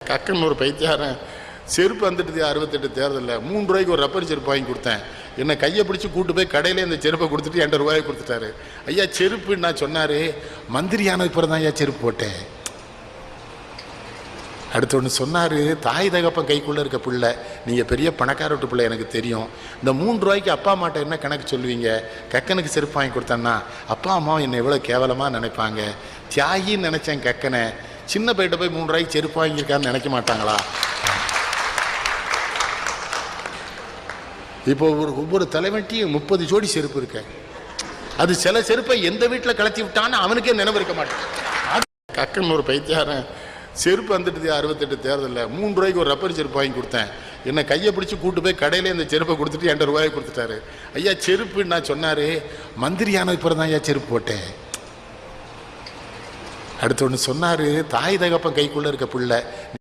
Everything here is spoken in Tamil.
கக்கன் ஒரு பைத்தியாரன் செருப்பு வந்துட்டு 68 தேர்தலில் 3 ரூபாய்க்கு ஒரு ரப்பர் செருப்பு வாங்கி கொடுத்தேன். என்னை கையை பிடிச்சி கூட்டு போய் கடையிலே இந்த செருப்பை கொடுத்துட்டு 2 ரூபாய் கொடுத்துட்டாரு. ஐயா செருப்பு நான் சொன்னார், மந்திரியானது பிறகு தான் ஐயா செருப்பு போட்டேன். அடுத்து ஒன்று சொன்னார், தாய் தகப்பன் கைக்குள்ளே இருக்க பிள்ளை, நீங்கள் பெரிய பணக்கார விட்டு பிள்ளை எனக்கு தெரியும். இந்த 3 ரூபாய்க்கு அப்பா அம்மாட்ட என்ன கணக்கு சொல்லுவீங்க? கக்கனுக்கு செருப்பு வாங்கி கொடுத்தேன்னா அப்பா அம்மா என்னை எவ்வளோ கேவலமாக நினைப்பாங்க. தியாகின்னு நினச்சேன் கக்கனை, சின்ன பையிட்ட போய் 3 ரூபாய்க்கு செருப்பு வாங்கியிருக்கான்னு நினைக்க மாட்டாங்களா? இப்போ ஒவ்வொரு தலைவன்ட்டையும் 30 ஜோடி செருப்பு இருக்கு. அது சில செருப்பை எந்த வீட்டில் கலத்தி விட்டான்னு அவனுக்கே நினைவு இருக்க மாட்டேன். கக்கன் ஒரு பைத்தியாரன் செருப்பு வந்துட்டு 68 தேர்தலில் 3 ரூபாய்க்கு ஒரு ரப்பர் செருப்பு வாங்கி கொடுத்தேன். என்னை கையை பிடிச்சி கூட்டு போய் கடையிலே இந்த செருப்பை கொடுத்துட்டு 2 ரூபாய் கொடுத்துட்டாரு. ஐயா செருப்பு நான் சொன்னார், மந்திரியானது பிறகு தான் ஐயா செருப்பு போட்டேன். அடுத்து ஒன்று சொன்னார், தாய் தகப்பன் கைக்குள்ளே இருக்க பிள்ளை,